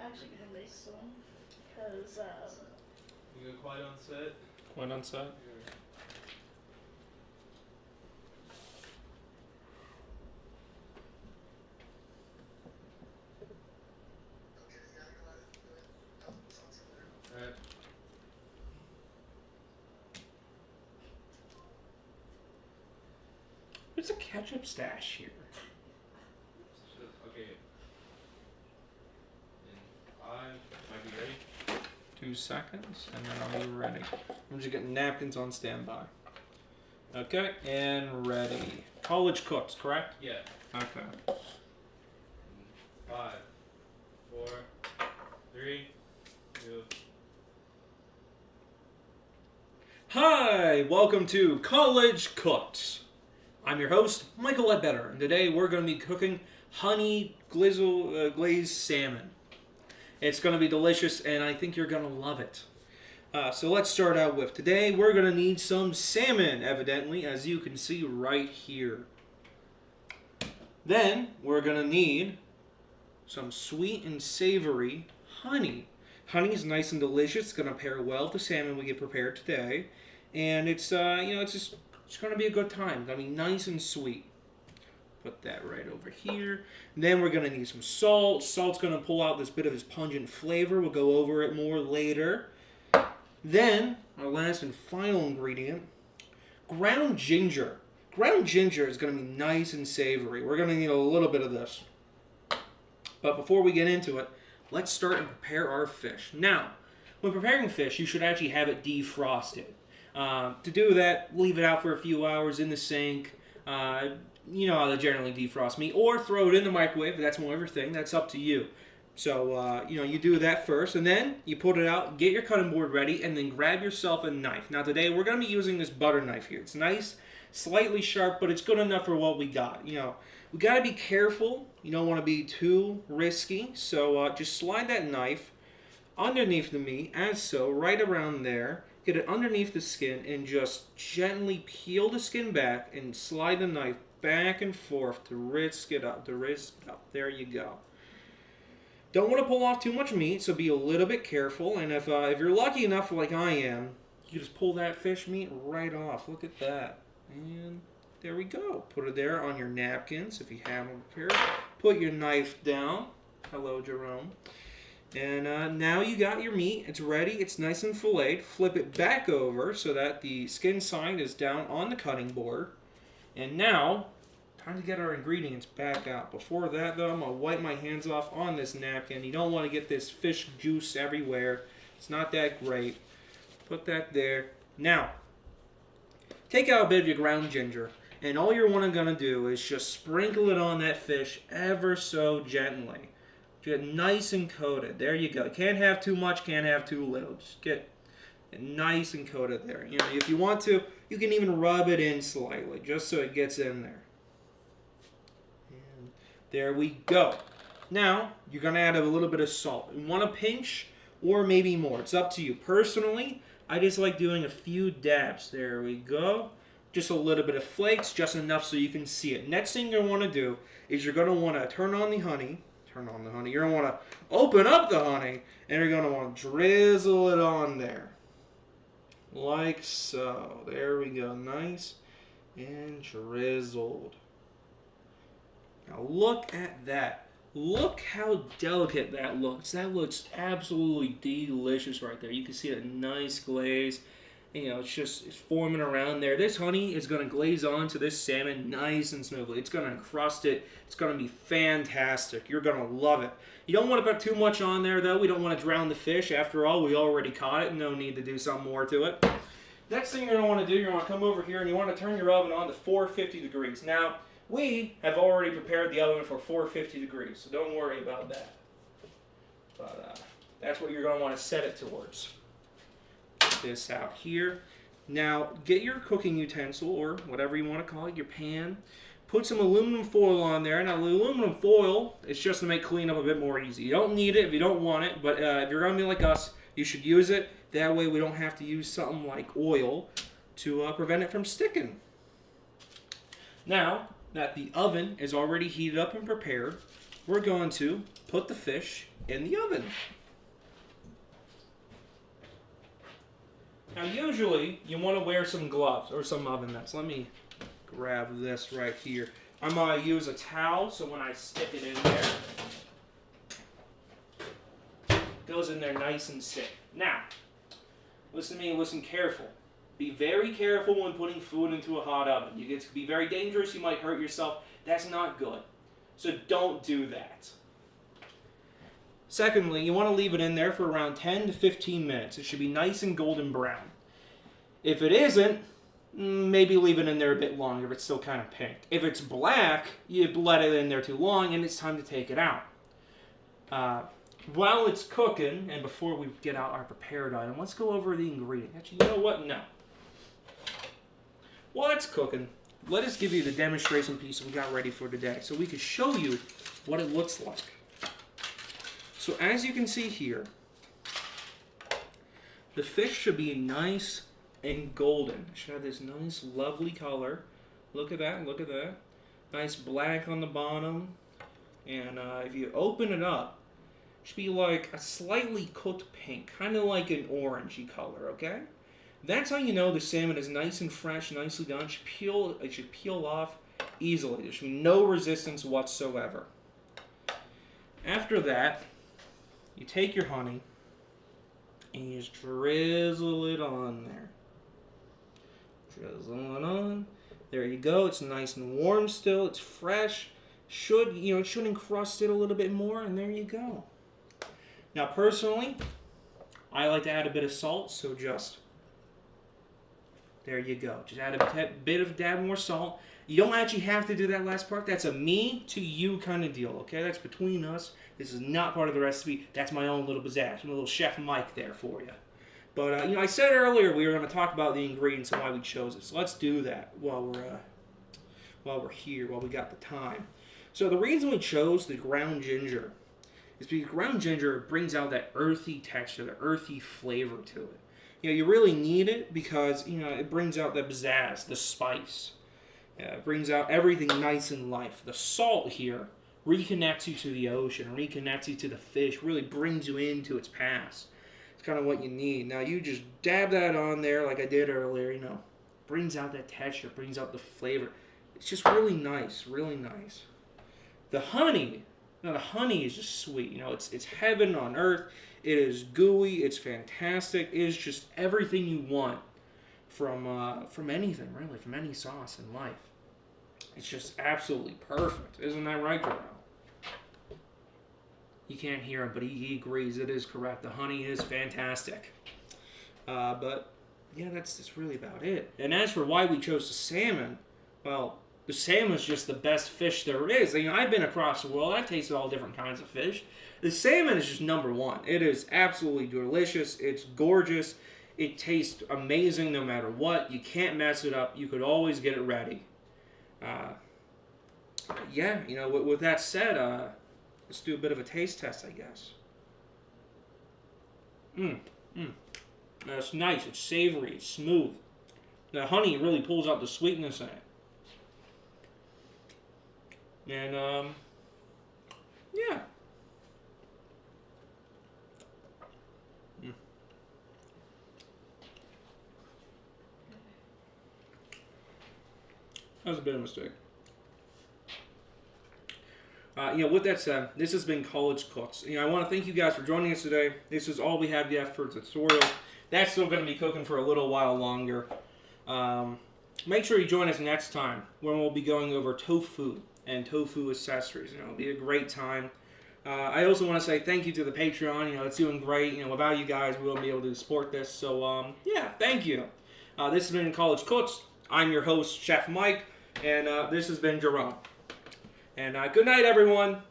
actually gonna make some, because, You go quiet on set. Quiet on set? Alright. There's a ketchup stash here. Okay. In 5, might be ready. 2 seconds, and then I'll be ready. I'm just getting napkins on standby. Okay, and ready. College cooks, correct? Yeah. Okay. 5, 4, 3, 2. Hi, welcome to College Cooks. I'm your host, Michael Ledbetter, and today we're going to be cooking honey glazed salmon. It's going to be delicious, and I think you're going to love it. So let's start out with, today we're going to need some salmon, evidently, as you can see right here. Then we're going to need some sweet and savory honey. Honey is nice and delicious. It's going to pair well with the salmon we get prepared today. And it's, it's going to be a good time. It's going to be nice and sweet. Put that right over here. And then we're going to need some salt. Salt's going to pull out this bit of this pungent flavor. We'll go over it more later. Then, our last and final ingredient, ground ginger. Ground ginger is going to be nice and savory. We're going to need a little bit of this. But before we get into it, let's start and prepare our fish. Now, when preparing fish, you should actually have it defrosted. To do that, leave it out for a few hours in the sink. You know how they generally defrost meat. Or throw it in the microwave. That's more of your thing. That's up to you. So, you do that first. And then you put it out, get your cutting board ready, and then grab yourself a knife. Now, today, we're going to be using this butter knife here. It's nice, slightly sharp, but it's good enough for what we got. We got to be careful. You don't want to be too risky. So, just slide that knife underneath the meat, as so, right around there. Get it underneath the skin and just gently peel the skin back and slide the knife back and forth to risk it up, There you go. Don't want to pull off too much meat, so be a little bit careful. And if you're lucky enough, like I am, you just pull that fish meat right off. Look at that. And there we go. Put it there on your napkins if you have them prepared. Put your knife down. Hello, Jerome. And now you got your meat. It's ready. It's nice and filleted. Flip it back over so that the skin side is down on the cutting board. And now, time to get our ingredients back out. Before that, though, I'm going to wipe my hands off on this napkin. You don't want to get this fish juice everywhere. It's not that great. Put that there. Now, take out a bit of your ground ginger. And all you're going to do is just sprinkle it on that fish ever so gently. Get nice and coated. There you go. Can't have too much, can't have too little. Just get it nice and coated there. If you want to, you can even rub it in slightly, just so it gets in there. And there we go. Now, you're going to add a little bit of salt. You want a pinch or maybe more. It's up to you. Personally, I just like doing a few dabs. There we go. Just a little bit of flakes, just enough so you can see it. Next thing you're going to do is you're going to want to turn on the honey. You're going to want to open up the honey, and you're going to want to drizzle it on there. Like so. There we go. Nice and drizzled. Now look at that. Look how delicate that looks. That looks absolutely delicious right there. You can see a nice glaze. It's forming around there. This honey is going to glaze onto this salmon nice and smoothly. It's going to encrust it. It's going to be fantastic. You're going to love it. You don't want to put too much on there, though. We don't want to drown the fish. After all, we already caught it. No need to do something more to it. Next thing you're going to want to do, you're going to come over here and you want to turn your oven on to 450 degrees. Now, we have already prepared the oven for 450 degrees, so don't worry about that. But that's what you're going to want to set it towards. This out here. Now, get your cooking utensil, or whatever you want to call it, your pan. Put some aluminum foil on there. Now, the aluminum foil is just to make cleanup a bit more easy. You don't need it if you don't want it, but if you're going to be like us, you should use it. That way we don't have to use something like oil to prevent it from sticking. Now that the oven is already heated up and prepared, we're going to put the fish in the oven. Now, usually, you want to wear some gloves or some oven mitts. Let me grab this right here. I'm going to use a towel, so when I stick it in there, it goes in there nice and safe. Now, listen to me and listen careful. Be very careful when putting food into a hot oven. It can be very dangerous. You might hurt yourself. That's not good. So don't do that. Secondly, you want to leave it in there for around 10 to 15 minutes. It should be nice and golden brown. If it isn't, maybe leave it in there a bit longer if it's still kind of pink. If it's black, you let it in there too long and it's time to take it out. While it's cooking, and before we get out our prepared item, let's go over the ingredients. Actually, you know what? No. While it's cooking, let us give you the demonstration piece we got ready for today so we can show you what it looks like. So as you can see here, the fish should be nice and golden. It should have this nice, lovely color. Look at that, look at that. Nice black on the bottom. And if you open it up, it should be like a slightly cooked pink, kind of like an orangey color, okay? That's how you know the salmon is nice and fresh, nicely done. It should peel off easily. There should be no resistance whatsoever. After that, you take your honey and you just drizzle it on there. Drizzle it on. There you go. It's nice and warm still. It's fresh. It should encrust it a little bit more, and there you go. Now, personally, I like to add a bit of salt, so just there you go. Just add a bit of dab more salt. You don't actually have to do that last part. That's a me to you kind of deal, okay? That's between us. This is not part of the recipe. That's my own little pizzazz. My little Chef Mike there for you. But, I said earlier we were going to talk about the ingredients and why we chose it. So let's do that while we're here, while we got the time. So the reason we chose the ground ginger is because ground ginger brings out that earthy texture, the earthy flavor to it. You really need it because, it brings out the pizzazz, the spice. It brings out everything nice and life. The salt here reconnects you to the ocean, reconnects you to the fish, really brings you into its past. It's kind of what you need. Now, you just dab that on there like I did earlier, brings out that texture, brings out the flavor. It's just really nice, really nice. The honey is just sweet. It's heaven on earth. It is gooey. It's fantastic. It is just everything you want from anything, really, from any sauce in life. It's just absolutely perfect. Isn't that right, Jerome? You can't hear him, but he agrees. It is correct. The honey is fantastic. But, yeah, that's really about it. And as for why we chose the salmon, well, the salmon is just the best fish there is. I've been across the world. I've tasted all different kinds of fish. The salmon is just number one. It is absolutely delicious. It's gorgeous. It tastes amazing no matter what. You can't mess it up. You could always get it ready. With that said, let's do a bit of a taste test, I guess. That's nice. It's savory. It's smooth. The honey really pulls out the sweetness in it. And, yeah. That was a bit of a mistake. With that said, this has been College Cooks. I want to thank you guys for joining us today. This is all we have yet for the tutorial. That's still going to be cooking for a little while longer. Make sure you join us next time when we'll be going over tofu and tofu accessories. It'll be a great time. I also want to say thank you to the Patreon. It's doing great. Without you guys, we wouldn't be able to support this. So, thank you. This has been College Cooks. I'm your host, Chef Mike, and this has been Jerome. And good night, everyone.